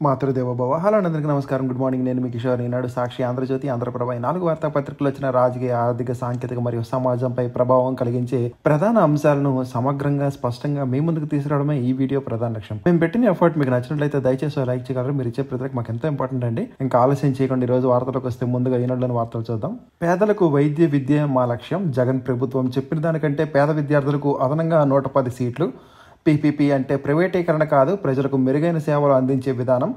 Matrudevobhava. Hello అందరికీ నమస్కారం, good morning. నేను మీ కిషోర్. ఈనాడు సాక్షి, ఆంధ్రజ్యోతి, ఆంధ్రప్రభ ఈ 4 వార్తాపత్రికలు వచ్చిన రాజకీయ, ఆర్థిక, సాంకేతిక మరియు సమాజంపై ప్రభావం కలిగించే ప్రధాన అంశాలను సమగ్రంగా, స్పష్టంగా మీ ముందుకు తీసుకురావడమే ఈ వీడియో ప్రధాన లక్ష్యం. మేము పెట్టిన ఎఫర్ట్ మీకు నచ్చినట్లయితే దయచేసి లైక్ చేయగలరు. మీరు ఇచ్చే ప్రతి మాకు ఎంతో ఇంపార్టెంట్ అండి. ఇంకా ఆలస్యం చేయకుండా ఈ రోజు వార్తలకు వస్తే ముందుగా ఈనాడులోని వార్తలు చూద్దాం. పేదలకు వైద్య విద్య మా లక్ష్యం. జగన్ ప్రభుత్వం చెప్పిన దానికంటే పేద విద్యార్థులకు అదనంగా 110 సీట్లు. పీపీపీ అంటే ప్రైవేటీకరణ కాదు, ప్రజలకు మెరుగైన సేవలు అందించే విధానం.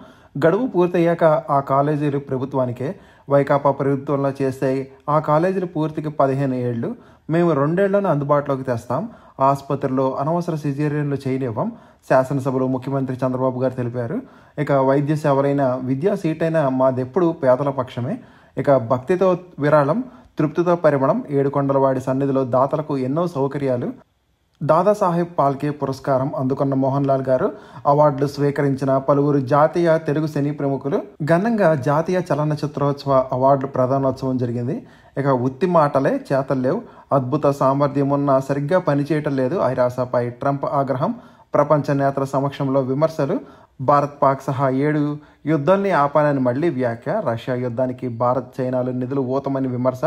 గడువు పూర్తయ్యాక ఆ కాలేజీలు ప్రభుత్వానికే. వైకాపా ప్రభుత్వంలో చేస్తే ఆ కాలేజీలు పూర్తికి 15 ఏళ్లు. మేము 2 ఏళ్లను అందుబాటులోకి తెస్తాం. ఆసుపత్రిలో అనవసర సిజేరియన్లు చేయనివ్వం. శాసనసభలో ముఖ్యమంత్రి చంద్రబాబు గారు తెలిపారు. ఇక వైద్య సేవలైన, విద్యా సీటైనా మాదెప్పుడు పేదల పక్షమే. ఇక భక్తితో విరాళం, తృప్తితో పరిమళం. ఏడుకొండలవాడి సన్నిధిలో దాతలకు ఎన్నో సౌకర్యాలు. దాదాసాహెబ్ పాల్కే పురస్కారం అందుకున్న మోహన్ లాల్ గారు. అవార్డులు స్వీకరించిన పలువురు జాతీయ, తెలుగు సినీ ప్రముఖులు. ఘనంగా జాతీయ చలనచిత్రోత్సవ అవార్డుల ప్రధానోత్సవం జరిగింది. ఇక ఉత్తి మాటలే, చేతలు లేవు. అద్భుత సామర్థ్యం ఉన్నా సరిగ్గా పనిచేయటం లేదు. ఐరాసపై ట్రంప్ ఆగ్రహం. ప్రపంచ నేతల సమక్షంలో విమర్శలు. భారత్ పాక్ సహా 7 యుద్ధాల్ని ఆపాలని మళ్లీ వ్యాఖ్య. రష్యా యుద్ధానికి భారత్, చైనాలు నిధులు ఊతమని విమర్శ.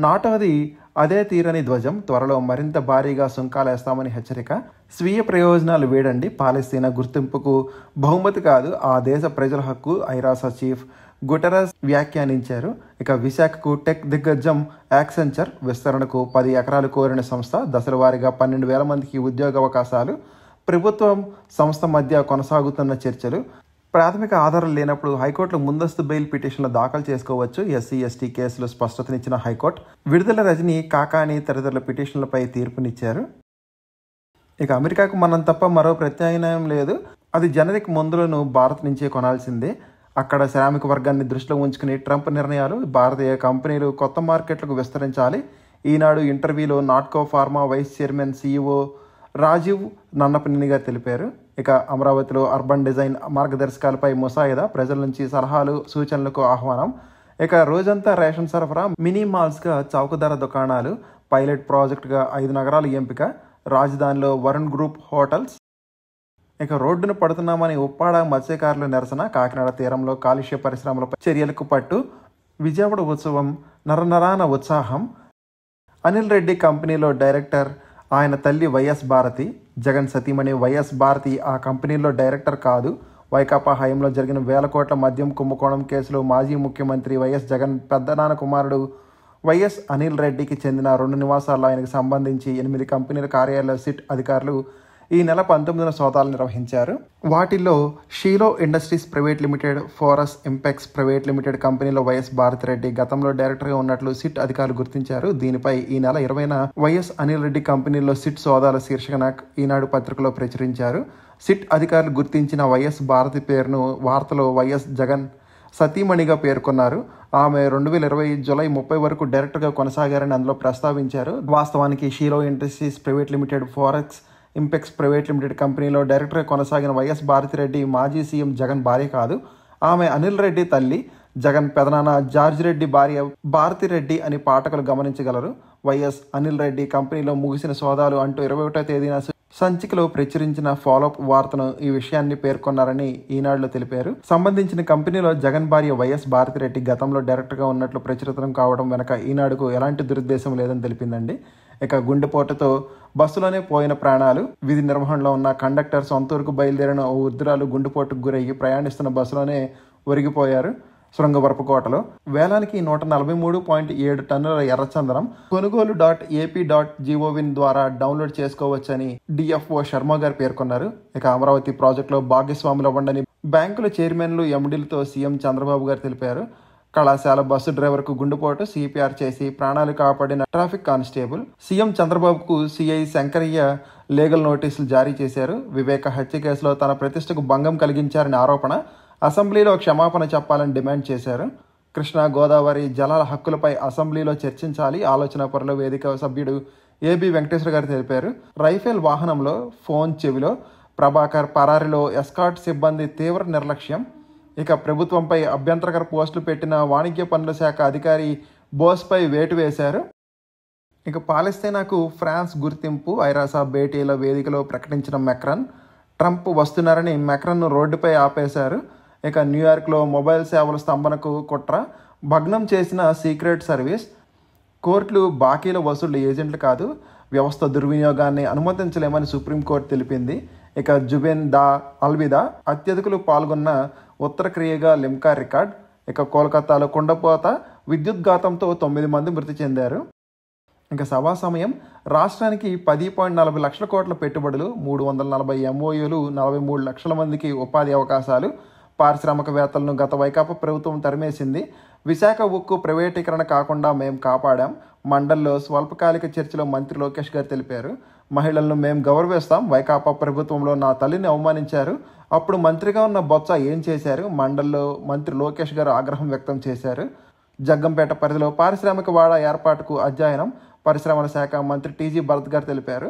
నాటోది అదే తీరని ధ్వజం. త్వరలో మరింత భారీగా సుంకాలేస్తామని హెచ్చరిక. స్వీయ ప్రయోజనాలు వేడండి, పాలస్తీనా గుర్తింపుకు బహుమతి కాదు, ఆ దేశ ప్రజల హక్కు. ఐరాస చీఫ్ గుటెరస్ వ్యాఖ్యానించారు. ఇక విశాఖకు టెక్ దిగ్గజం యాక్సెంచర్ విస్తరణకు 10 ఎకరాలు కోరిన సంస్థ. దశల వారీగా 12,000 మందికి ఉద్యోగావకాశాలు. ప్రభుత్వం, సంస్థ మధ్య కొనసాగుతున్న చర్చలు. ప్రాథమిక ఆధారాలు లేనప్పుడు హైకోర్టులో ముందస్తు బెయిల్ పిటిషన్లు దాఖలు చేసుకోవచ్చు. ఎస్సీ, ఎస్టీ కేసులు స్పష్టతనిచ్చిన హైకోర్టు. విడుదల రజనీ, కాకాని తదితరుల పిటిషన్లపై తీర్పునిచ్చారు. ఇక అమెరికాకు మనం తప్ప మరో ప్రత్యామ్నాయం లేదు. అది జనరిక్ మందులను భారత్ నుంచే కొనాల్సిందే. అక్కడ శ్రామిక వర్గాన్ని దృష్టిలో ఉంచుకుని ట్రంప్ నిర్ణయాలు. భారతీయ కంపెనీలు కొత్త మార్కెట్లకు విస్తరించాలి. ఈనాడు ఇంటర్వ్యూలో Natco pharma vice chairman CEO Rajeev Nannapaneni గారు తెలిపారు. ఇక అమరావతిలో అర్బన్ డిజైన్ మార్గదర్శకాలపై ముసాయిదా. ప్రజల నుంచి సలహాలు, సూచనలకు ఆహ్వానం. ఇక రోజంతా రేషన్ సరఫరా. మినీ మాల్స్గా చౌకధర దుకాణాలు. పైలట్ ప్రాజెక్టుగా 5 నగరాలు ఎంపిక. రాజధానిలో వరుణ్ గ్రూప్ హోటల్స్. ఇక రోడ్డును పడుతున్నామని ఉప్పాడ మత్స్యకారుల నిరసన. కాకినాడ తీరంలో కాలుష్య పరిశ్రమలపై చర్యలకు పట్టు. విజయవాడ ఉత్సవం నరనరాన ఉత్సాహం. అనిల్ రెడ్డి కంపెనీలో డైరెక్టర్. ఆయన తల్లి వైఎస్ భారతి. జగన్ సతీమణి వైఎస్ భారతి ఆ కంపెనీలో డైరెక్టర్ కాదు. వైకాపా హయాంలో జరిగిన 1,000 కోట్ల మద్యం కుంభకోణం కేసులో మాజీ ముఖ్యమంత్రి వైఎస్ జగన్ పెద్దనాన్న కుమారుడు వైఎస్ అనిల్ రెడ్డికి చెందిన 2 నివాసాల్లో ఆయనకు సంబంధించి 8 కంపెనీల కార్యాలయ సిట్ అధికారులు ఈ నెల 19న సోదాలు నిర్వహించారు. వాటిల్లో షీలో industries private limited, Forus impex private limited కంపెనీలో వైఎస్ భారతిరెడ్డి గతంలో డైరెక్టర్గా ఉన్నట్లు సిట్ అధికారులు గుర్తించారు. దీనిపై ఈ నెల 20న వైఎస్ అనిల్ రెడ్డి కంపెనీలో సిట్ సోదాల శీర్షికన ఈనాడు పత్రికలో ప్రచురించారు. సిట్ అధికారులు గుర్తించిన వైఎస్ భారతి పేరును వార్తలో వైఎస్ జగన్ సతీమణిగా పేర్కొన్నారు. ఆమె 2020 జూలై 30 వరకు డైరెక్టర్గా కొనసాగారని అందులో ప్రస్తావించారు. వాస్తవానికి షీలో industries private limited, Forex impex private limited కంపెనీలో డైరెక్టర్గా కొనసాగిన వైఎస్ భారతిరెడ్డి మాజీ సీఎం జగన్ భార్య కాదు. ఆమె అనిల్ రెడ్డి తల్లి. జగన్ పెదనాన్న జార్జ్ రెడ్డి భార్య భారతిరెడ్డి అని పాఠకులు గమనించగలరు. వైఎస్ అనిల్ రెడ్డి కంపెనీలో ముగిసిన సోదాలు అంటూ 21వ తేదీన సంచికలో ప్రచురించిన ఫాలోఅప్ వార్తను ఈ విషయాన్ని పేర్కొన్నారని ఈనాడులో తెలిపారు. సంబంధించిన కంపెనీలో జగన్ భార్య వైఎస్ భారతిరెడ్డి గతంలో డైరెక్టర్గా ఉన్నట్లు ప్రచురితం కావడం వెనక ఈనాడుకు ఎలాంటి దురుద్దేశం లేదని తెలిపిందండి. ఇక గుండెపోటుతో బస్సులోనే పోయిన ప్రాణాలు. విధి నిర్వహణలో ఉన్న కండక్టర్ సొంతూరుకు బయలుదేరిన ఓ వృద్ధురాలు గుండెపోటుకు గురయ్యి ప్రయాణిస్తున్న బస్సులోనే ఒరిగిపోయారు. శృంగవరపుకోటలో వేలానికి 143.7 టన్నుల ఎర్రచందనం కొనుగోలు .ap.gov ద్వారా డౌన్లోడ్ చేసుకోవచ్చని డిఎఫ్ఓ శర్మ గారు పేర్కొన్నారు. ఇక అమరావతి ప్రాజెక్టులో భాగస్వాములు అవ్వండని బ్యాంకుల చైర్మన్లు, ఎండీలతో సీఎం చంద్రబాబు గారు తెలిపారు. కళాశాల బస్సు డ్రైవర్కు గుండెపోటు, సిపిఆర్ చేసి ప్రాణాలు కాపాడిన ట్రాఫిక్ కానిస్టేబుల్. సీఎం చంద్రబాబుకు సిఐ శంకరయ్య లీగల్ నోటీసులు జారీ చేశారు. వివేక హత్య కేసులో తన ప్రతిష్టకు భంగం కలిగించారని ఆరోపణ. అసెంబ్లీలో క్షమాపణ చెప్పాలని డిమాండ్ చేశారు. కృష్ణా గోదావరి జలాల హక్కులపై అసెంబ్లీలో చర్చించాలి. ఆలోచన పరుల వేదిక సభ్యుడు ఏబి వెంకటేశ్వర గారు తెలిపారు. రైఫిల్ వాహనంలో ఫోన్ చెవిలో. ప్రభాకర్ పరారిలో ఎస్కాట్ సిబ్బంది తీవ్ర నిర్లక్ష్యం. ఇక ప్రభుత్వంపై అభ్యంతరకర పోస్టులు పెట్టిన వాణిజ్య పన్నుల శాఖ అధికారి బోస్పై వేటు వేశారు. ఇక పాలస్తీనాకు ఫ్రాన్స్ గుర్తింపు. ఐరాస భేటీల వేదికలో ప్రకటించిన మెక్రాన్. ట్రంప్ వస్తున్నారని మెక్రాన్ను రోడ్డుపై ఆపేశారు. ఇక న్యూయార్క్లో మొబైల్ సేవల స్తంభనకు కుట్ర, భగ్నం చేసిన సీక్రెట్ సర్వీస్, కోర్టులు బాకీల వసూళ్లు ఏజెంట్లు కాదు, వ్యవస్థ దుర్వినియోగాన్ని అనుమతించలేమని సుప్రీంకోర్టు తెలిపింది. ఇక జుబేన్ దా అల్విదా అత్యధికులు పాల్గొన్న ఉత్తర క్రియగా లిమ్కా రికార్డ్. ఇక కోల్కతాలో కుండపోత విద్యుద్ఘాతంతో 9 మంది మృతి చెందారు. ఇంకా సభా సమయం, రాష్ట్రానికి 10.40 లక్షల కోట్ల పెట్టుబడులు, 340 MOUలు, 43 లక్షల మందికి ఉపాధి అవకాశాలు, పారిశ్రామికవేత్తలను గత వైకాపా ప్రభుత్వం తరిమేసింది. విశాఖ ఉక్కు ప్రైవేటీకరణ కాకుండా మేం కాపాడాం. మండల్లో స్వల్పకాలిక చర్చలో మంత్రి లోకేష్ గారు తెలిపారు. మహిళలను మేం గౌరవిస్తాం. వైకాపా ప్రభుత్వంలో నా తల్లిని అవమానించారు. అప్పుడు మంత్రిగా ఉన్న బొత్స ఏం చేశారు? మండల్లో మంత్రి లోకేష్ గారు ఆగ్రహం వ్యక్తం చేశారు. జగ్గంపేట పరిధిలో పారిశ్రామిక వాడ ఏర్పాటుకు అధ్యయనం, పరిశ్రమల శాఖ మంత్రి టీజీ భరత్ గారు తెలిపారు.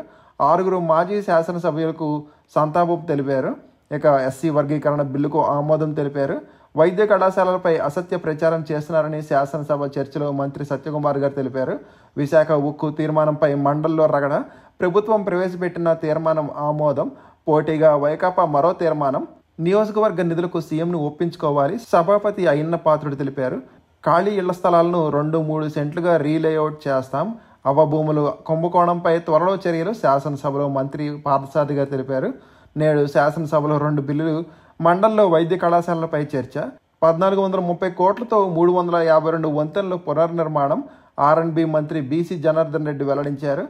6 మాజీ శాసనసభ్యులకు సంతాపం తెలిపారు. ఇక ఎస్సీ వర్గీకరణ బిల్లుకు ఆమోదం తెలిపారు. వైద్య కళాశాలలపై అసత్య ప్రచారం చేస్తున్నారని శాసనసభ చర్చలో మంత్రి సత్యకుమార్ గారు తెలిపారు. విశాఖ ఉక్కు తీర్మానంపై మండల్లో రగడ, ప్రభుత్వం ప్రవేశపెట్టిన తీర్మానం ఆమోదం, పోటీగా వైకాపా మరో తీర్మానం, నియోజకవర్గ నిధులకు సీఎంను ఒప్పించుకోవాలి, సభాపతి అయ్యన్న పాత్రుడు తెలిపారు. ఖాళీ ఇళ్ల స్థలాలను 2-3 సెంట్లుగా రీలేఅవుట్ చేస్తాం. అవభూములు కుంభకోణంపై త్వరలో చర్యలు, శాసనసభలో మంత్రి పార్థసారథి గారు తెలిపారు. నేడు శాసనసభలో 2 బిల్లులు, మండల్లో వైద్య కళాశాలలపై చర్చ, 1430 కోట్లతో 352 వంతెనలు పునర్నిర్మాణం, R&B మంత్రి బీసీ జనార్దన్ రెడ్డి వెల్లడించారు.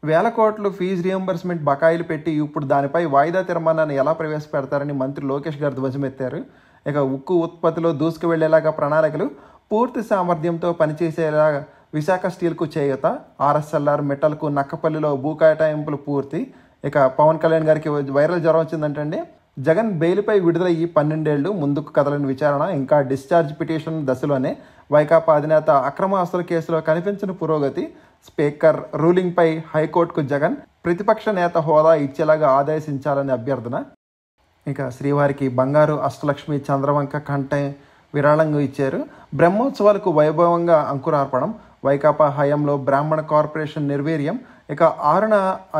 1000 కోట్లు ఫీజు రియంబర్స్మెంట్ బకాయిలు పెట్టి ఇప్పుడు దానిపై వాయిదా తీర్మానాన్ని ఎలా ప్రవేశపెడతారని మంత్రి లోకేష్ గారు ధ్వజమెత్తారు. ఇక ఉక్కు ఉత్పత్తిలో దూసుకు వెళ్లేలాగా ప్రణాళికలు, పూర్తి సామర్థ్యంతో పనిచేసేలాగా విశాఖ స్టీల్కు చేయూత, ఆర్ఎస్ఎల్ఆర్ మెటల్కు నక్కపల్లిలో భూ కేటాయింపులు పూర్తి. ఇక పవన్ కళ్యాణ్ గారికి వైరల్ జ్వరం వచ్చిందంటండి. జగన్ బెయిల్పై విడుదలయ్యి 12 ఏళ్లు, ముందుకు కదలని విచారణ, ఇంకా డిశ్చార్జ్ పిటిషన్ దశలోనే. వైకాపా అధినేత అక్రమ ఆస్తుల కేసులో కనిపించిన పురోగతి, స్పీకర్ రూలింగ్పై హైకోర్టుకు జగన్, ప్రతిపక్ష నేత హోదా ఇచ్చేలాగా ఆదేశించాలని అభ్యర్థన. ఇక శ్రీవారికి బంగారు అష్టలక్ష్మి చంద్రవంక కంటే విరాళంగా ఇచ్చారు. బ్రహ్మోత్సవాలకు వైభవంగా అంకురార్పణం, వైకాపా హయాంలో బ్రాహ్మణ కార్పొరేషన్ నిర్వీర్యం. ఇక 6న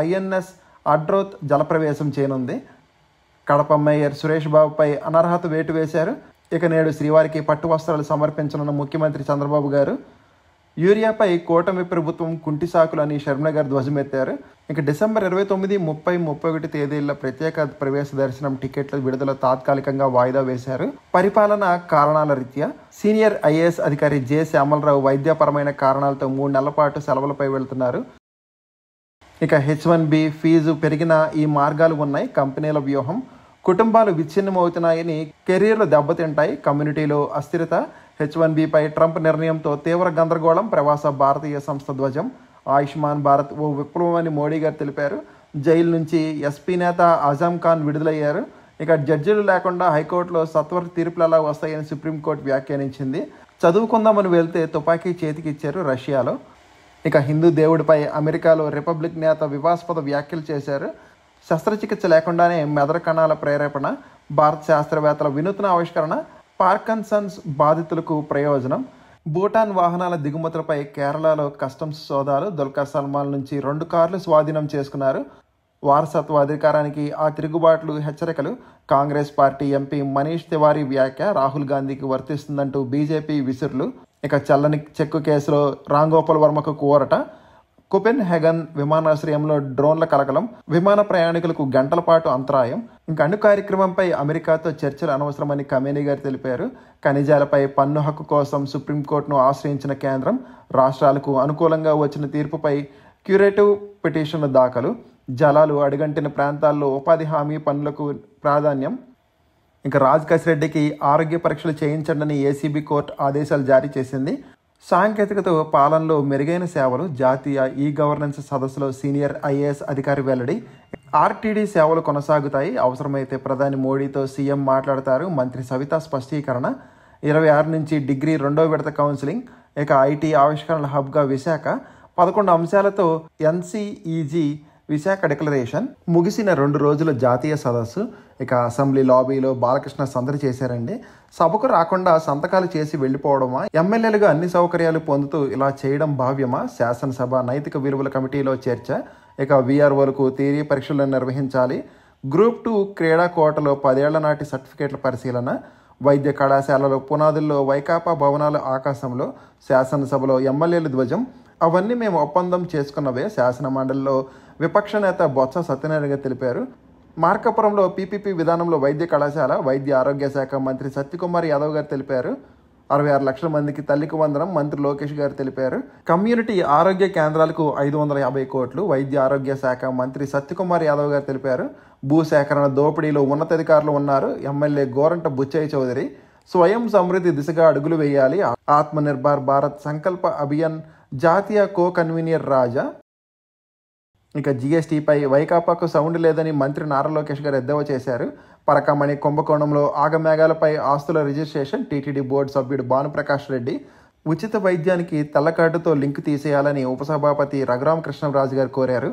INS అడ్రోత్ జలప్రవేశం చేయనుంది. కడప మేయర్ సురేష్ బాబుపై అనర్హత వేటు వేశారు. ఇక నేడు శ్రీవారికి పట్టు వస్త్రాలు సమర్పించనున్న ముఖ్యమంత్రి చంద్రబాబు గారు. యూరియాపై కూటమి ప్రభుత్వం కుంటి సాకులు అని షర్మిల గారు ధ్వజమెత్తారు. ఇక డిసెంబర్ 29, 30, 31 తేదీల్లో ప్రత్యేక ప్రవేశ దర్శనం టికెట్ల విడుదల తాత్కాలికంగా వాయిదా వేశారు. పరిపాలన కారణాల రీత్యా సీనియర్ IAS అధికారి జె శ్యామలరావు వైద్యపరమైన కారణాలతో 3 నెలల పాటు సెలవులపై వెళ్తున్నారు. ఇక H1B ఫీజు పెరిగిన ఈ మార్గాలు ఉన్నాయి. కంపెనీల వ్యూహం, కుటుంబాలు విచ్ఛిన్నమవుతున్నాయని, కెరీర్లు దెబ్బతింటాయి, కమ్యూనిటీలో అస్థిరత. H1Bపై ట్రంప్ నిర్ణయంతో తీవ్ర గందరగోళం, ప్రవాస భారతీయ సంస్థ ధ్వజం. ఆయుష్మాన్ భారత్ ఓ విప్లవం అని మోడీ గారు తెలిపారు. జైలు నుంచి SP నేత ఆజం ఖాన్ విడుదలయ్యారు. ఇక జడ్జిలు లేకుండా హైకోర్టులో సత్వర తీర్పులు ఎలా వస్తాయని సుప్రీంకోర్టు వ్యాఖ్యానించింది. చదువుకుందామని వెళ్తే తుపాకీ చేతికిచ్చారు రష్యాలో. ఇక హిందూ దేవుడిపై అమెరికాలో రిపబ్లిక్ నేత వివాదాస్పద వ్యాఖ్యలు చేశారు. శస్త్రచికిత్స లేకుండానే మెదడు కణాల ప్రేరేపణ, భారత శాస్త్రవేత్తల వినూత్న ఆవిష్కరణ, పార్కిన్సన్స్ బాధితులకు ప్రయోజనం. భూటాన్ వాహనాల దిగుమతులపై కేరళలో కస్టమ్స్ సోదాలు, దుల్కర్ సల్మాన్ నుంచి 2 కార్లు స్వాధీనం చేసుకున్నారు. వారసత్వ అధికారానికి ఆ తిరుగుబాట్లు, హెచ్చరికలు. కాంగ్రెస్ పార్టీ ఎంపీ మనీష్ తివారీ వ్యాఖ్య రాహుల్ గాంధీకి వర్తిస్తుందంటూ బీజేపీ విసురులు. ఇక చల్లని చెక్కు కేసులో రాంగోపాల్ వర్మకు కోరట. కోపెన్ హెగన్ విమానాశ్రయంలో డ్రోన్ల కలకలం, విమాన ప్రయాణికులకు గంటల పాటు అంతరాయం. ఇంకా అణు కార్యక్రమంపై అమెరికాతో చర్చలు అనవసరమని కమేనీ గారు తెలిపారు. ఖనిజాలపై పన్ను హక్కు కోసం సుప్రీంకోర్టును ఆశ్రయించిన కేంద్రం, రాష్ట్రాలకు అనుకూలంగా వచ్చిన తీర్పుపై క్యూరేటివ్ పిటిషన్లు దాఖలు. జలాలు అడుగంటిన ప్రాంతాల్లో ఉపాధి హామీ పనులకు ప్రాధాన్యం. ఇంకా రాజ్ రెడ్డికి ఆరోగ్య పరీక్షలు చేయించండి ఏసీబీ కోర్టు ఆదేశాలు జారీ చేసింది. సాంకేతికతో పాలనలో మెరుగైన సేవలు, జాతీయ గవర్నెన్స్ సదస్సులో సీనియర్ IAS అధికారి వెల్లడి. RTD సేవలు కొనసాగుతాయి, అవసరమైతే ప్రధాని మోడీతో సీఎం మాట్లాడతారు, మంత్రి సవిత స్పష్టీకరణ. 26 నుంచి డిగ్రీ 2వ విడత కౌన్సిలింగ్. ఇక IT ఆవిష్కరణల హబ్గా విశాఖ, 11 అంశాలతో NCEG విశాఖ డిక్లరేషన్. ముగిసిన 2 రోజుల జాతీయ సదస్సు. ఇక అసెంబ్లీ లాబీలో బాలకృష్ణ సందడి చేశారండి. సభకు రాకుండా సంతకాలు చేసి వెళ్ళిపోవడమా, ఎమ్మెల్యేలుగా అన్ని సౌకర్యాలు పొందుతూ ఇలా చేయడం భావ్యమా? శాసనసభ నైతిక విలువల కమిటీలో చర్చ. ఇక VROలకు థియరీ పరీక్షలు నిర్వహించాలి. గ్రూప్ 2 క్రీడా కోటలో 10 ఏళ్ల నాటి సర్టిఫికేట్ల పరిశీలన. వైద్య కళాశాలలో పునాదుల్లో వైకాపా భవనాల ఆకాశంలో, శాసనసభలో ఎమ్మెల్యేల ధ్వజం, అవన్నీ మేము ఒప్పందం చేసుకున్నవే శాసన మండలిలో విపక్ష నేత బొత్స సత్యనారాయణ తెలిపారు. మార్కాపురంలో పీపీపీ విధానంలో వైద్య కళాశాల, వైద్య ఆరోగ్య శాఖ మంత్రి సత్యకుమార్ యాదవ్ గారు తెలిపారు. 66 లక్షల మందికి తల్లికి వందనం మంత్రి లోకేష్ గారు తెలిపారు. కమ్యూనిటీ ఆరోగ్య కేంద్రాలకు 550 కోట్లు వైద్య ఆరోగ్య శాఖ మంత్రి సత్యకుమార్ యాదవ్ గారు తెలిపారు. భూసేకరణ దోపిడీలో ఉన్నతాధికారులు ఉన్నారు. ఎమ్మెల్యే గోరంట బుచ్చయ్య చౌదరి స్వయం సమృద్ధి దిశగా అడుగులు వేయాలి. ఆత్మనిర్భర్ భారత్ సంకల్ప అభియాన్ జాతీయ కో కన్వీనర్ రాజా. ఇక జీఎస్టీపై వైకాపాకు సౌండ్ లేదని మంత్రి నారా లోకేష్ గారు ఎద్దేవా చేశారు. పరకమణి కుంభకోణంలో ఆగమేఘాలపై ఆస్తుల రిజిస్ట్రేషన్ టీటీడీ బోర్డు సభ్యుడు భానుప్రకాష్ రెడ్డి. ఉచిత వైద్యానికి తెల్లకార్డుతో లింక్ తీసేయాలని ఉపసభాపతి రఘురామకృష్ణరాజు గారు కోరారు.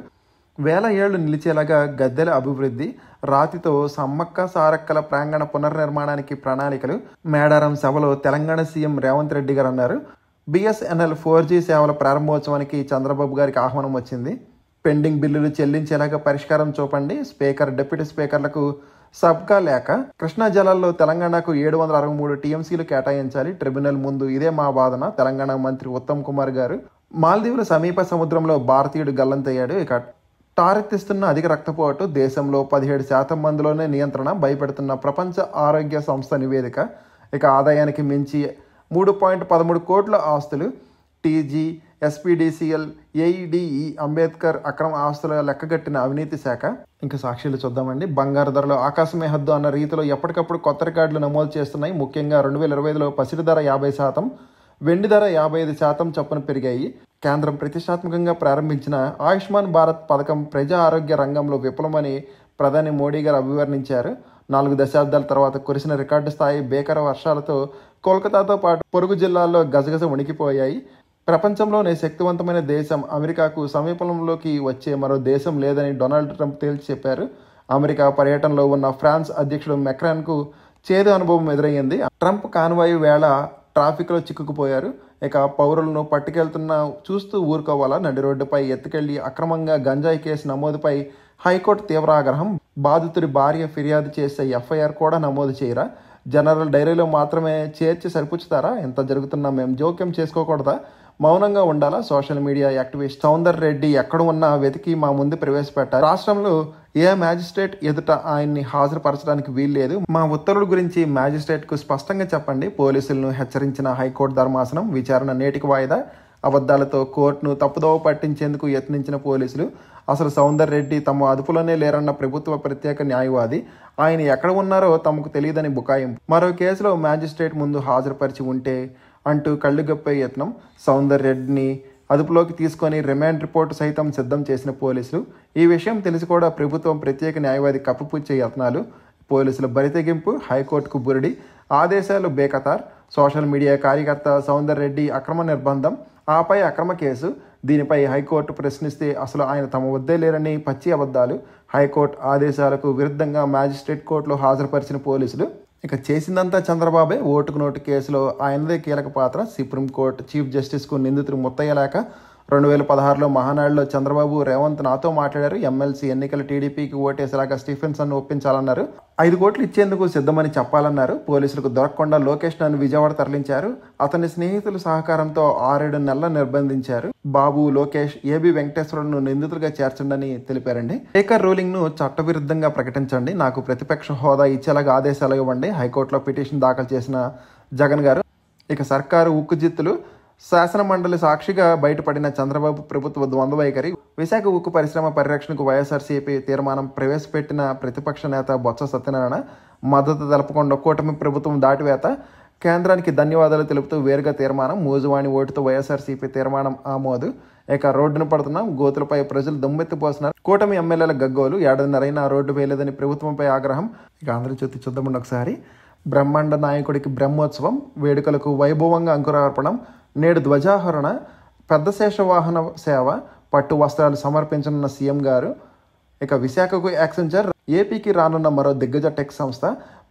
1000 ఏళ్లు నిలిచేలాగా గద్దెల అభివృద్ధి, రాతితో సమ్మక్క సారక్కల ప్రాంగణ పునర్నిర్మాణానికి ప్రణాళికలు. మేడారం సభలో తెలంగాణ సీఎం రేవంత్ రెడ్డి గారు అన్నారు. బిఎస్ఎన్ఎల్ 4G సేవల ప్రారంభోత్సవానికి చంద్రబాబు గారికి ఆహ్వానం వచ్చింది. పెండింగ్ బిల్లులు చెల్లించేలాగా పరిష్కారం చూపండి. స్పీకర్, డిప్యూటీ స్పీకర్లకు సబ్కా లేఖ. కృష్ణా జలాల్లో తెలంగాణకు 763 టీఎంసీలు కేటాయించాలి. ట్రిబ్యునల్ ముందు ఇదే మా వాదన. తెలంగాణ మంత్రి ఉత్తమ్ కుమార్ గారు. మాల్దీవుల సమీప సముద్రంలో భారతీయుడు గల్లంతయ్యాడు. ఇక టారెత్తిస్తున్న అధిక రక్తపోటు, దేశంలో 17% మందిలోనే నియంత్రణ, భయపెడుతున్న ప్రపంచ ఆరోగ్య సంస్థ నివేదిక. ఇక ఆదాయానికి మించి 3.13 కోట్ల ఆస్తులు. టీజీ, ఎస్పీడీసీఎల్, ఏఈడిఈ అంబేద్కర్ అక్రమ ఆస్తుల లెక్కగట్టిన అవినీతి శాఖ. ఇంకా సాక్షులు చూద్దామండి. బంగారు ధరలో ఆకాశమే హద్దు అన్న రీతిలో ఎప్పటికప్పుడు కొత్త రికార్డులు నమోదు చేస్తున్నాయి. ముఖ్యంగా 2025లో పసిడి ధర 50%, వెండి ధర 55% చొప్పున పెరిగాయి. కేంద్రం ప్రతిష్టాత్మకంగా ప్రారంభించిన ఆయుష్మాన్ భారత్ పథకం ప్రజా ఆరోగ్య రంగంలో విఫలమని ప్రధాని మోడీ గారు అభివర్ణించారు. 4 దశాబ్దాల తర్వాత కురిసిన రికార్డు స్థాయి భీకర వర్షాలతో కోల్కతాతో పాటు పొరుగు జిల్లాల్లో గజగజ వణికిపోయాయి. ప్రపంచంలోనే శక్తివంతమైన దేశం అమెరికాకు సమీపంలోకి వచ్చే మరో దేశం లేదని డొనాల్డ్ ట్రంప్ తేల్చి చెప్పారు. అమెరికా పర్యటనలో ఉన్న ఫ్రాన్స్ అధ్యక్షుడు మెక్రాన్కు చేదు అనుభవం ఎదురయ్యింది. ట్రంప్ కాన్వాయ్ వేళ ట్రాఫిక్లో చిక్కుకుపోయారు. ఇక పౌరులను పట్టుకెళ్తున్న చూస్తూ ఊరుకోవాలా? నడి రోడ్డుపై ఎత్తుకెళ్లి అక్రమంగా గంజాయి కేసు నమోదుపై హైకోర్టు తీవ్ర ఆగ్రహం. బాధితుడి భార్య ఫిర్యాదు చేసే ఎఫ్ఐఆర్ కూడా నమోదు చేయరా? జనరల్ డైరీలో మాత్రమే చేర్చి సరిపుచ్చుతారా? ఎంత జరుగుతున్నా మేము జోక్యం చేసుకోకూడదా? మౌనంగా ఉండాలా? Social media activist Soundar Reddy ఎక్కడ ఉన్నా వెతికి మా ముందు ప్రవేశపెట్టారు. రాష్ట్రంలో ఏ మ్యాజిస్ట్రేట్ ఎదుట ఆయన్ని హాజరుపరచడానికి వీల్లేదు. మా ఉత్తర్వుల గురించి మ్యాజిస్ట్రేట్కు స్పష్టంగా చెప్పండి. పోలీసులను హెచ్చరించిన హైకోర్టు ధర్మాసనం. విచారణ నేటికి వాయిదా. అబద్ధాలతో కోర్టును తప్పుదోవ పట్టించేందుకు యత్నించిన పోలీసులు. అసలు సౌందర్ రెడ్డి తమ అదుపులోనే లేరన్న ప్రభుత్వ ప్రత్యేక న్యాయవాది. ఆయన ఎక్కడ ఉన్నారో తమకు తెలియదని బుకాయింపు. మరో కేసులో మ్యాజిస్ట్రేట్ ముందు హాజరుపరిచి ఉంటే అంటూ కళ్ళుగప్పే యత్నం. సౌందర్ రెడ్డిని అదుపులోకి తీసుకొని రిమాండ్ రిపోర్టు సైతం సిద్ధం చేసిన పోలీసులు. ఈ విషయం తెలిసి కూడా ప్రభుత్వం ప్రత్యేక న్యాయవాది కప్పిపుచ్చే యత్నాలు. పోలీసుల బరితెగింపు, హైకోర్టుకు బురిడి, ఆదేశాలు బేఖతార్. సోషల్ మీడియా కార్యకర్త సౌందర్ రెడ్డి అక్రమ నిర్బంధం, ఆపై అక్రమ కేసు. దీనిపై హైకోర్టు ప్రశ్నిస్తే అసలు ఆయన తమ వద్దే లేరని పచ్చి అబద్ధాలు. హైకోర్టు ఆదేశాలకు విరుద్ధంగా మ్యాజిస్ట్రేట్ కోర్టులో హాజరుపరిచిన పోలీసులు. ఇక చేసిందంతా చంద్రబాబే. ఓటుకు నోటు కేసులో ఆయనదే కీలక పాత్ర. సుప్రీంకోర్టు చీఫ్ జస్టిస్కు నిందితులు ముత్తయ్యలేక 2016లో మహానాడులో చంద్రబాబు, రేవంత్ నాతో మాట్లాడారు. ఎమ్మెల్సీ ఎన్నికల టీడీపీకి ఓటేసేలాగా స్టీఫెన్సన్ను ఒప్పించాలన్నారు. 5 కోట్లు ఇచ్చేందుకు సిద్ధమని చెప్పాలన్నారు. పోలీసులకు దొరకకుండా లోకేష్ నన్ను విజయవాడ తరలించారు. అతని స్నేహితుల సహకారంతో 6-7 నెలలు నిర్బంధించారు. బాబు, లోకేష్, ఏబి వెంకటేశ్వరులను నిందితులుగా చేర్చండి తెలిపారండి. స్పీకర్ రూలింగ్ ను చట్టవిరుద్ధంగా ప్రకటించండి, నాకు ప్రతిపక్ష హోదా ఇచ్చేలాగా ఆదేశాలు ఇవ్వండి. హైకోర్టులో పిటిషన్ దాఖలు చేసిన జగన్ గారు. ఇక సర్కారు ఉక్కుజిత్తులు. శాసన మండలి సాక్షిగా బయటపడిన చంద్రబాబు ప్రభుత్వ ద్వంద్వ వైఖరి. విశాఖ ఉక్కు పరిశ్రమ పరిరక్షణకు వైఎస్ఆర్సీపీ తీర్మానం ప్రవేశపెట్టిన ప్రతిపక్ష నేత బొత్స సత్యనారాయణ మద్దతు తెలపకుండా కూటమి ప్రభుత్వం దాటివేత. కేంద్రానికి ధన్యవాదాలు తెలుపుతూ వేరుగా తీర్మానం. మూజువాణి ఓటుతో వైఎస్ఆర్సీపీ తీర్మానం ఆమోదు. ఇక రోడ్డును పడుతున్నాం, గోతులపై ప్రజలు దుమ్మెత్తిపోస్తున్నారు. కూటమి ఎమ్మెల్యేల గగ్గోలు. 7.5 రోడ్డు వేయలేదని ప్రభుత్వంపై ఆగ్రహం. ఇక ఆంధ్రజ్యోతి చూద్దామండి ఒకసారి. బ్రహ్మాండ నాయకుడికి బ్రహ్మోత్సవం, వేడుకలకు వైభవంగా అంకురార్పణం. నేడు ధ్వజాహరణ, పెద్ద శేషవాహన సేవ, పట్టు వస్త్రాలు సమర్పించనున్న సీఎం గారు. ఇక విశాఖకు యాక్సెంచర్. ఏపీకి రానున్న మరో దిగ్గజ టెక్ సంస్థ.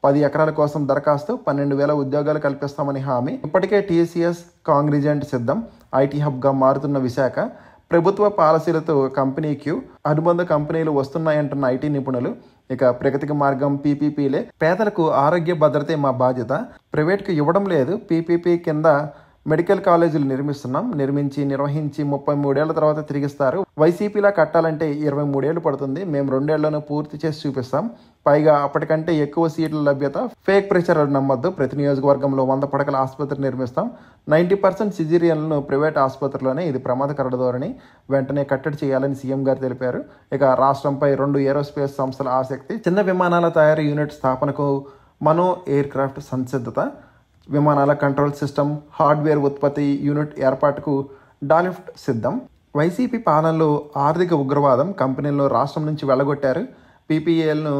10 ఎకరాల కోసం దరఖాస్తు, 12,000 ఉద్యోగాలు కల్పిస్తామని హామీ. ఇప్పటికే టీసీఎస్ కాంగ్రిజెంట్ సిద్ధం. ఐటీ హబ్గా మారుతున్న విశాఖ. ప్రభుత్వ పాలసీలతో కంపెనీ క్యూ. అనుబంధ కంపెనీలు వస్తున్నాయంటున్న ఐటీ నిపుణులు. ఇక ప్రగతికి మార్గం పీపీపీలే. పేదలకు ఆరోగ్య భద్రతే మా బాధ్యత, ప్రైవేట్కి ఇవ్వడం లేదు. పీపీపీ కింద మెడికల్ కాలేజీలు నిర్మించి నిర్వహించి 33 ఏళ్ల తర్వాత తిరిగిస్తారు. వైసీపీలా కట్టాలంటే 23 ఏళ్ళు పడుతుంది. మేము 2 ఏళ్లను పూర్తి చేసి చూపిస్తాం. పైగా అప్పటికంటే ఎక్కువ సీట్ల లభ్యత. ఫేక్ ప్రచారాలు నమ్మొద్దు. ప్రతి నియోజకవర్గంలో 100 పడకల ఆసుపత్రి నిర్మిస్తాం. 90% సిజేరియన్లను ప్రైవేట్ ఆసుపత్రిలోనే. ఇది ప్రమాదకర ధోరణి. వెంటనే కట్టడి చేయాలని సీఎం గారు తెలిపారు. ఇక రాష్ట్రంపై 2 ఏరోస్పేస్ సంస్థల ఆసక్తి. చిన్న విమానాల తయారీ యూనిట్ స్థాపనకు మనో ఎయిర్ క్రాఫ్ట్ సంసిద్ధత. విమానాల కంట్రోల్ సిస్టమ్ హార్డ్వేర్ ఉత్పత్తి యూనిట్ ఏర్పాటుకు డాలిఫ్ట్ సిద్ధం. వైసీపీ పాలనలో ఆర్థిక ఉగ్రవాదం. కంపెనీలను రాష్ట్రం నుంచి వెళ్ళగొట్టారు. పీపీఏలను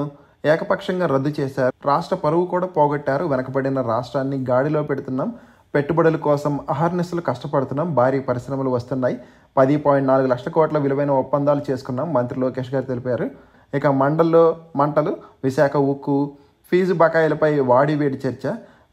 ఏకపక్షంగా రద్దు చేశారు. రాష్ట్ర పరువు కూడా పోగొట్టారు. వెనకబడిన రాష్ట్రాన్ని గాడిలో పెడుతున్నాం. పెట్టుబడుల కోసం అహర్నిశలు కష్టపడుతున్నాం. భారీ పరిశ్రమలు వస్తున్నాయి. 10.4 లక్షల కోట్ల విలువైన ఒప్పందాలు చేసుకున్నాం. మంత్రి లోకేష్ గారు తెలిపారు. ఇక మంటలు. విశాఖ ఉక్కు ఫీజు బకాయిలపై వాడివేడి చర్చ.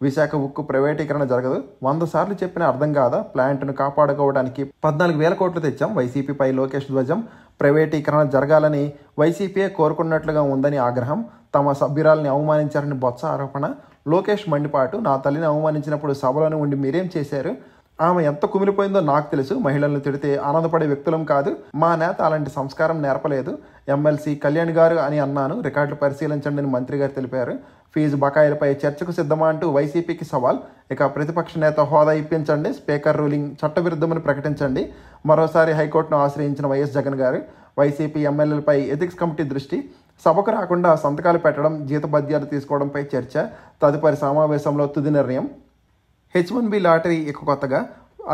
విశాఖ ఉక్కు ప్రైవేటీకరణ జరగదు. 100 సార్లు చెప్పినా అర్థం కాదా? ప్లాంట్ను కాపాడుకోవడానికి 14,000 కోట్లు తెచ్చాం. వైసీపీపై లోకేష్ ధ్వజం. ప్రైవేటీకరణ జరగాలని వైసీపీయే కోరుకున్నట్లుగా ఉందని ఆగ్రహం. తమ సభ్యురాలని అవమానించారని బొత్స ఆరోపణ. లోకేష్ మండిపాటు. నా తల్లిని అవమానించినప్పుడు సభలోనే ఉండి మీరేం చేశారు? ఆమె ఎంత కుమిలిపోయిందో నాకు తెలుసు. మహిళలను తిడితే ఆనందపడే వ్యక్తులం కాదు. మా నేత అలాంటి సంస్కారం నేర్పలేదు. ఎమ్మెల్సీ కళ్యాణ్ గారు అని అన్నాను. రికార్డులు పరిశీలించండి అని మంత్రి గారు తెలిపారు. ఫీజు బకాయిలపై చర్చకు సిద్ధమా అంటూ వైసీపీకి సవాల్. ఇక ప్రతిపక్ష నేత హోదా ఇప్పించండి. స్పీకర్ రూలింగ్ చట్టవిరుద్ధమని ప్రకటించండి. మరోసారి హైకోర్టును ఆశ్రయించిన వైఎస్ జగన్ గారు. వైసీపీ ఎమ్మెల్యేలపై ఎథిక్స్ కమిటీ దృష్టి. సభకు రాకుండా సంతకాలు పెట్టడం, జీతభత్యాలు తీసుకోవడంపై చర్చ. తదుపరి సమావేశంలో తుది నిర్ణయం. H1B లాటరీ ఇక కొత్తగా.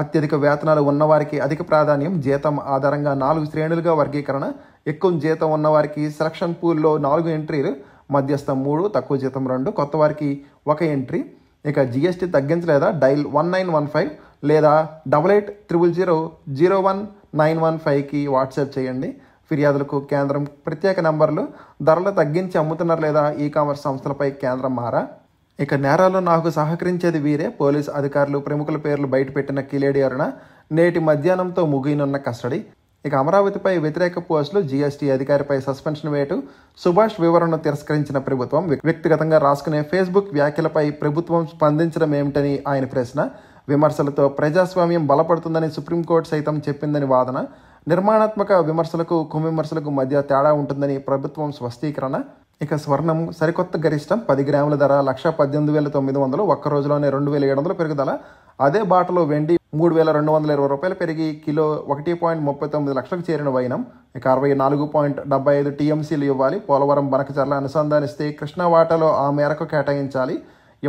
అత్యధిక వేతనాలు ఉన్నవారికి అధిక ప్రాధాన్యం. జీతం ఆధారంగా 4 శ్రేణులుగా వర్గీకరణ. ఎక్కువ జీతం ఉన్నవారికి సెలక్షన్ పూల్లో 4 ఎంట్రీలు. మధ్యస్థం 3, తక్కువ జీతం 2, కొత్త వారికి 1 ఎంట్రీ. ఇక జీఎస్టీ తగ్గించలేదా? డైల్ 1915 లేదా 8800001915కి వాట్సాప్ చేయండి. ఫిర్యాదులకు కేంద్రం ప్రత్యేక నంబర్లు. ధరలు తగ్గించి అమ్ముతున్నారు లేదా? ఈ కామర్స్ సంస్థలపై కేంద్రం మారా. ఇక నేరాల్లో నాకు సహకరించేది వీరే. పోలీసు అధికారులు ప్రముఖుల పేర్లు బయటపెట్టిన కిలేడి అరుణ. నేటి మధ్యాహ్నంతో ముగియనున్న కస్టడీ. ఇక అమరావతిపై వ్యతిరేక పోస్టులు. జీఎస్టీ అధికారిపై సస్పెన్షన్ వేటు. సుభాష్ వివరణను తిరస్కరించిన ప్రభుత్వం. వ్యక్తిగతంగా రాసుకునే ఫేస్బుక్ వ్యాఖ్యలపై ప్రభుత్వం స్పందించడం ఏమిటని ఆయన ప్రశ్న. విమర్శలతో ప్రజాస్వామ్యం బలపడుతుందని సుప్రీంకోర్టు సైతం చెప్పిందని వాదన. నిర్మాణాత్మక విమర్శలకు కువిమర్శలకు మధ్య తేడా ఉంటుందని ప్రభుత్వం స్పష్టీకరణ. ఇక స్వర్ణం సరికొత్త గరిష్టం. 10 గ్రాముల ధర 1,18,900. ఒక్క రోజులోనే 2,700 పెరుగుదల. అదే బాటలో వెండి 3,220 రూపాయలు పెరిగి కిలో 1.39 లక్షలకు చేరిన వైనం. ఇక 64.75 టీఎంసీలు ఇవ్వాలి. పోలవరం బనకచర్ల అనుసంధానిస్తే కృష్ణా వాటాలో ఆ మేరకు కేటాయించాలి.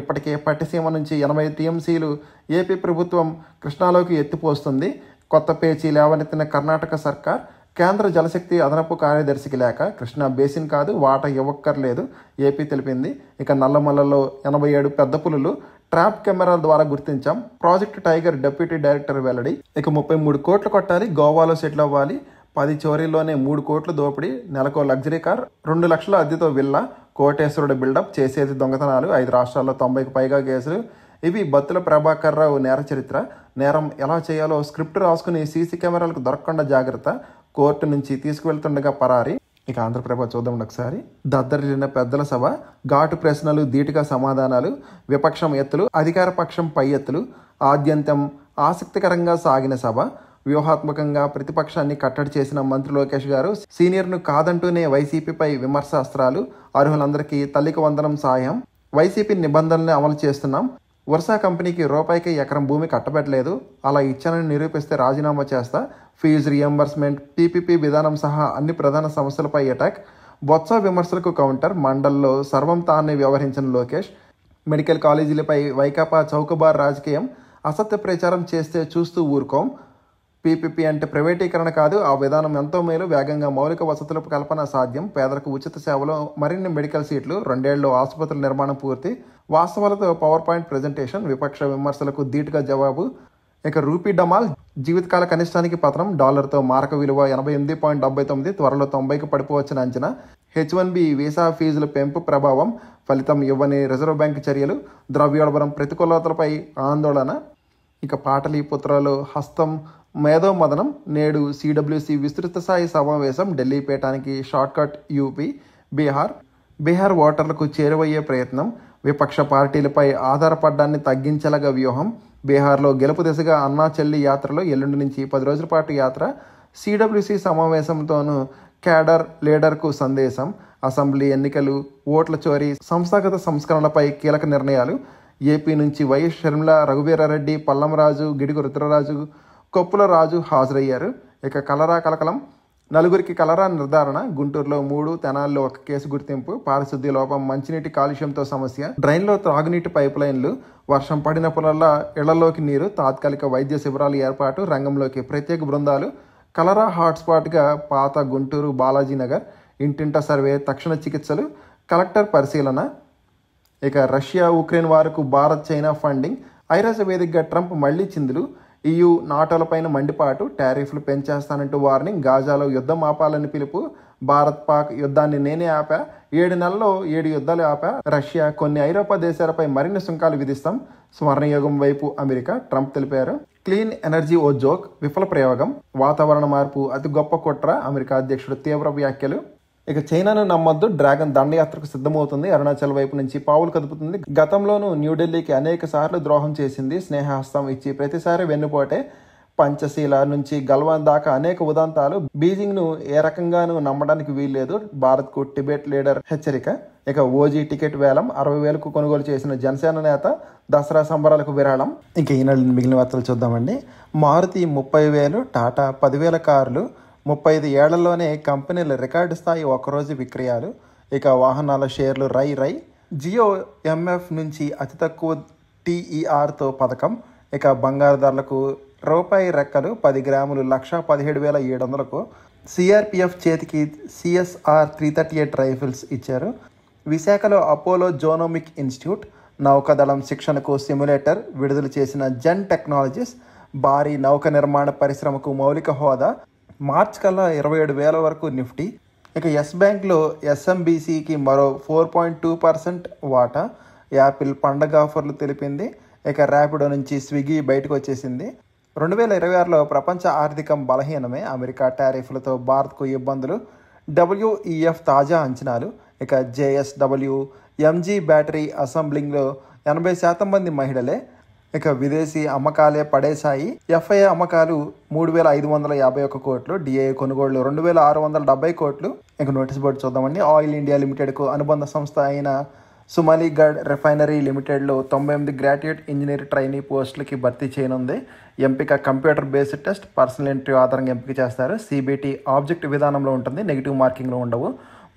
ఇప్పటికే పట్టిసీమ నుంచి 80 టీఎంసీలు ఏపీ ప్రభుత్వం కృష్ణాలోకి ఎత్తిపోస్తుంది. కొత్త పేచీ లేవనెత్తిన కర్ణాటక సర్కార్. కేంద్ర జలశక్తి అదనపు కార్యదర్శికి లేఖ. కృష్ణా బేసిన్ కాదు, వాటా ఇవ్వక్కర్లేదు ఏపీ తెలిపింది. ఇక నల్లమల్లలో 87 పెద్ద పులులు ట్రాప్ కెమెరాల ద్వారా గుర్తించాం. ప్రాజెక్ట్ టైగర్ డిప్యూటీ డైరెక్టర్ వెల్లడి. ఇక 33 కోట్లు కొట్టాలి. గోవాలో సెటిల్ అవ్వాలి. 10 చోరీల్లోనే 3 కోట్లు దోపిడీ. నెలకో లగ్జరీ కార్. 2 లక్షల అద్దెతో విల్లా. కోటేశ్వరుడు బిల్డప్. చేసేది దొంగతనాలు. 5 రాష్ట్రాల్లో 90కి పైగా కేసులు. ఇవి బత్తుల ప్రభాకర్ రావు నేర చరిత్ర. నేరం ఎలా చేయాలో స్క్రిప్ట్ రాసుకుని సీసీ కెమెరాలకు దొరకకుండా జాగ్రత్త. కోర్టు నుంచి తీసుకువెళ్తుండగా పరారి. ఇక ఆంధ్రప్రభ చూద్దాం ఒకసారి. దద్దరిల్లిన పెద్దల సభ. ఘాటు ప్రశ్నలు, ధీటుగా సమాధానాలు. విపక్షం ఎత్తులు, అధికార పక్షం పై ఎత్తులు. ఆద్యంతం ఆసక్తికరంగా సాగిన సభ. వ్యూహాత్మకంగా ప్రతిపక్షాన్ని కట్టడి చేసిన మంత్రి లోకేష్ గారు. సీనియర్ను కాదంటూనే వైసీపీపై విమర్శాస్త్రాలు. అర్హులందరికీ తల్లికి వందనం సాయం. వైసీపీ నిబంధనల్ని అమలు చేస్తున్నాం. వర్షా కంపెనీకి రూపాయికి ఎకరం భూమి కట్టబెట్టలేదు. అలా ఇచ్చానని నిరూపిస్తే రాజీనామా చేస్తా. ఫీజు రియంబర్స్మెంట్, పీపీపీ విధానం సహా అన్ని ప్రధాన సమస్యలపై అటాక్. బొత్స విమర్శలకు కౌంటర్. మండల్లో సర్వం తానే వ్యవహరించిన లోకేష్. మెడికల్ కాలేజీలపై వైకాపా చౌకబార్ రాజకీయం. అసత్య ప్రచారం చేస్తే చూస్తూ ఊరుకోం. పీపీపీ అంటే ప్రైవేటీకరణ కాదు, ఆ విధానం ఎంతో మేలు. వేగంగా మౌలిక వసతుల కల్పన సాధ్యం. పేదలకు ఉచిత సేవలు, మరిన్ని మెడికల్ సీట్లు. 2 ఏళ్లలో ఆసుపత్రుల నిర్మాణం పూర్తి. వాస్తవాలతో పవర్ పాయింట్ ప్రజెంటేషన్. విపక్ష విమర్శలకు ధీటుగా జవాబు. ఇక రూపీ డమాల్. జీవితకాల కనిష్టానికి పతనం. డాలర్తో మారక విలువ 88.79. త్వరలో 90కి పడిపోవచ్చిన అంచనా. H1B వీసా ఫీజుల పెంపు ప్రభావం. ఫలితం ఇవ్వని రిజర్వ్ బ్యాంక్ చర్యలు. ద్రవ్యోల్బణం ప్రతికూలతలపై ఆందోళన. ఇక పాటలీపుత్రలో హస్తం మేధోమదనం. నేడు CWC విస్తృత స్థాయి సమావేశం. ఢిల్లీ పీఠానికి షార్ట్కట్ యూపీ, బీహార్. బీహార్ ఓటర్లకు చేరువయ్యే ప్రయత్నం, విపక్ష పార్టీలపై ఆధారపడ్డాన్ని తగ్గించేలాగా వ్యూహం. బీహార్లో గెలుపు దిశగా అన్నా చెల్లి యాత్రలో ఎల్లుండి నుంచి 10 రోజుల పాటు యాత్ర. సిడబ్ల్యూసి సమావేశంతోనూ క్యాడర్ లీడర్కు సందేశం. అసెంబ్లీ ఎన్నికలు, ఓట్ల చోరీ, సంస్థాగత సంస్కరణలపై కీలక నిర్ణయాలు. ఏపీ నుంచి వైఎస్ షర్మిల, రఘువీరారెడ్డి, పల్లంరాజు, గిడుగు రుద్రరాజు, కొప్పుల రాజు హాజరయ్యారు. ఇక కలరా కలకలం, నలుగురికి కలరా నిర్ధారణ. గుంటూరులో 3, తెనాలిలో 1 కేసు గుర్తింపు. పారిశుద్ధ్య లోపం, మంచినీటి కాలుష్యంతో సమస్య. డ్రైన్లో త్రాగునీటి పైప్ లైన్లు. వర్షం పడినప్పుడల్లా ఇళ్లలోకి నీరు. తాత్కాలిక వైద్య శిబిరాలు ఏర్పాటు. రంగంలోకి ప్రత్యేక బృందాలు. కలరా హాట్స్పాట్గా పాత గుంటూరు బాలాజీనగర్. ఇంటింట సర్వే, తక్షణ చికిత్సలు. కలెక్టర్ పరిశీలన. ఇక రష్యా ఉక్రెయిన్ వారుకు భారత్ చైనా ఫండింగ్. ఐరాస వేదికగా ట్రంప్ మళ్లీ చిందులు. EU నాటోలపైన మండిపాటు. టారిఫ్లు పెంచేస్తానంటూ వార్నింగ్. గాజాలో యుద్ధం ఆపాలని పిలుపు. భారత్ పాక్ యుద్ధాన్ని నేనే ఆపా. 7 నెలల్లో 7 యుద్ధాలు ఆపా. రష్యా కొన్ని ఐరోపా దేశాలపై మరిన్ని సుంకాలు విధిస్తాం. స్వర్ణయుగం వైపు అమెరికా, ట్రంప్ తెలిపారు. క్లీన్ ఎనర్జీ ఓ జోక్, విఫల ప్రయోగం. వాతావరణ మార్పు అతి గొప్ప కుట్ర, అమెరికా అధ్యక్షుడు తీవ్ర వ్యాఖ్యలు. ఇక చైనాను నమ్మొద్దు, డ్రాగన్ దండయాత్రకు సిద్ధమవుతుంది. అరుణాచల్ వైపు నుంచి పావులు కదుపుతుంది. గతంలోనూ న్యూఢిల్లీకి అనేక సార్లు ద్రోహం చేసింది. స్నేహహస్తం ఇచ్చి ప్రతిసారి వెన్నుపోటే. పంచశీల నుంచి గల్వాన్ దాకా అనేక ఉదంతాలు. బీజింగ్ను ఏ రకంగానూ నమ్మడానికి వీల్లేదు. భారత్కు టిబెట్ లీడర్ హెచ్చరిక. ఇక ఓజీ టికెట్ వేలం 60,000కు కొనుగోలు చేసిన జనసేన నేత దసరా సంబరాలకు విరాళం. ఇక ఈనాడు మిగిలిన వార్తలు చూద్దామండి. మారుతి 30,000, టాటా 10,000 కార్లు. 35 ఏళ్లలోనే కంపెనీల రికార్డు స్థాయి ఒకరోజు విక్రయాలు. ఇక వాహనాల షేర్లు రై. జియో ఎంఎఫ్ నుంచి అతి తక్కువ TERతో పథకం. ఇక బంగారు ధరలకు రూపాయి రెక్కలు. 10 గ్రాములు 1,17,700కు. సిఆర్పిఎఫ్ చేతికి CSR 338 రైఫిల్స్ ఇచ్చారు. విశాఖలో అపోలో జోనోమిక్ ఇన్స్టిట్యూట్. నౌకాదళం శిక్షణకు సిమ్యులేటర్ విడుదల చేసిన జెన్ టెక్నాలజీస్. భారీ నౌక నిర్మాణ పరిశ్రమకు మౌలిక హోదా. మార్చ్ కల్లా 27,000 వరకు నిఫ్టీ. ఇక ఎస్ బ్యాంక్లో SMBCకి మరో 4.2% వాటా. యాపిల్ పండగ ఆఫర్లు తెలిపింది. ఇక ర్యాపిడో నుంచి స్విగ్గీ బయటకు వచ్చేసింది. 2026లో ప్రపంచ ఆర్థికం బలహీనమే. అమెరికా టారిఫ్లతో భారత్కు ఇబ్బందులు. WEF తాజా అంచనాలు. ఇక JSW MG బ్యాటరీ అసెంబ్లింగ్లో 80% మంది మహిళలే. ఇక విదేశీ అమ్మకాలే పడేశాయి. FII అమ్మకాలు 3,551 కోట్లు. DII కొనుగోళ్లు 2,670 కోట్లు. ఇక నోటీస్ బోర్డు చూద్దామండి. ఆయిల్ ఇండియా లిమిటెడ్కు అనుబంధ సంస్థ అయిన సుమలీగఢ్ రిఫైనరీ లిమిటెడ్లో 98 గ్రాడ్యుయేట్ ఇంజనీర్ ట్రైనీ పోస్టులకి భర్తీ చేయనుంది. ఎంపిక computer based test, personal interview ఆధారంగా ఎంపిక చేస్తారు. CBT ఆబ్జెక్టివ్ విధానంలో ఉంటుంది, నెగిటివ్ మార్కింగ్లో ఉండవు.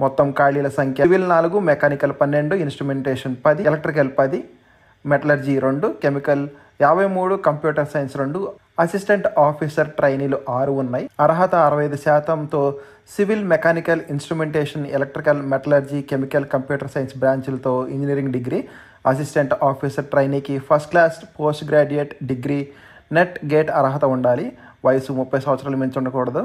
మొత్తం ఖాళీల సంఖ్య civil 4, mechanical 12, instrumentation 10, electrical 10, metallurgy 2, chemical 53, computer science 2, assistant officer ట్రైనీలు 6 ఉన్నాయి. అర్హత 65%తో civil, mechanical, instrumentation, electrical, metallurgy, chemical, computer science బ్రాంచులతో ఇంజనీరింగ్ డిగ్రీ. అసిస్టెంట్ ఆఫీసర్ ట్రైనీకి first class post graduate degree, NET GATE అర్హత ఉండాలి. వయసు 30 సంవత్సరాలు మించి ఉండకూడదు.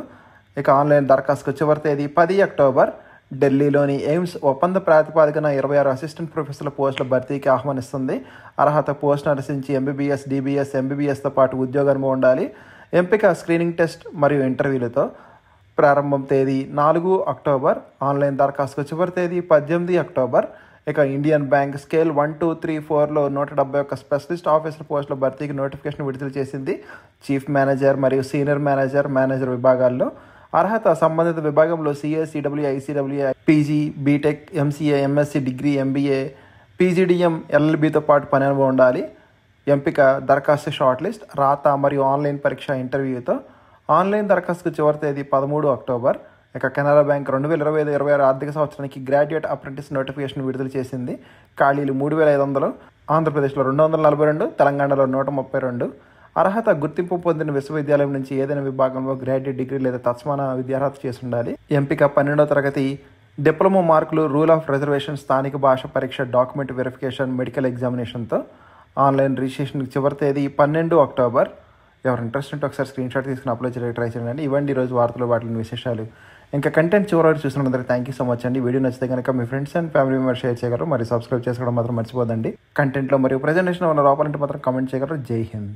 ఇక ఆన్లైన్ దరఖాస్తుకు చివరి తేదీ 10 అక్టోబర్. ఢిల్లీలోని ఎయిమ్స్ ఒప్పంద ప్రాతిపాదికన 26 అసిస్టెంట్ ప్రొఫెసర్ల పోస్టుల భర్తీకి ఆహ్వానిస్తుంది. అర్హత పోస్ట్ నర్సించి MBBS, DBS, MBBSతో పాటు ఉద్యోగం ఉండాలి. ఎంపిక స్క్రీనింగ్ టెస్ట్ మరియు ఇంటర్వ్యూలతో. ప్రారంభం తేదీ 4 అక్టోబర్. ఆన్లైన్ దరఖాస్తుకు చివరి తేదీ 18 అక్టోబర్. ఇక ఇండియన్ బ్యాంక్ స్కేల్ 1, 2, 3, 4లో 171 స్పెషలిస్ట్ ఆఫీసర్ పోస్టుల భర్తీకి నోటిఫికేషన్ విడుదల చేసింది. చీఫ్ మేనేజర్ మరియు సీనియర్ మేనేజర్ విభాగాల్లో. అర్హత సంబంధిత విభాగంలో CA, CWI, ICWI, PG, BTech, MCA, MSc degree, MBA, PGDM, LLBతో పాటు పని అనుభవం ఉండాలి. ఎంపిక దరఖాస్తు షార్ట్ లిస్ట్, రాత మరియు ఆన్లైన్ పరీక్ష ఇంటర్వ్యూతో. ఆన్లైన్ దరఖాస్తుకు చివరి తేదీ 13 అక్టోబర్. ఇక కెనరా బ్యాంక్ 2025-26 ఆర్థిక సంవత్సరానికి గ్రాడ్యుయేట్ అప్రెంటిస్ నోటిఫికేషన్ విడుదల చేసింది. ఖాళీలు 3,500. ఆంధ్రప్రదేశ్లో 242, తెలంగాణలో 132. అర్హత గుర్తింపు పొందిన విశ్వవిద్యాలయం నుంచి ఏదైనా విభాగంలో గ్రాడ్యుయేట్ డిగ్రీ లేదా తత్సమాన విద్యార్హత చేసి ఉండాలి. ఎంపిక 12వ తరగతి. డిప్లొమా మార్కులు, రూల్ ఆఫ్ రిజర్వేషన్, స్థానిక భాష పరీక్ష, డాక్యుమెంట్ వెరిఫికేషన్, మెడికల్ ఎగ్జామినేషన్తో. ఆన్లైన్ రిజిస్ట్రేషన్ చివరి తేదీ 12 అక్టోబర్. ఎవరు ఇంట్రెస్ట్ ఉంటే ఒకసారి స్క్రీన్ షాట్ తీసుకుని అప్లోడ్ చేయడానికి ట్రై చేయండి. ఇవ్వండి ఈరోజు వార్తలు, వాటిని విశేషాలు. ఇంకా కంటెంట్ చివరి చూసినందుకు థ్యాంక్ యూ సో మచ్ అండి. వీడియో నచ్చితే కనుక మీ friends and family members share చేయగలరు. మరి సబ్స్క్రైబ్ చేసుకోవడం మాత్రం మర్చిపోదండి. కంటెంట్లో మరియు ప్రజెంటేషన్ ఉన్న లోపాలంటే మాత్రం కామెంట్ చేయగలరు. జై హింద్.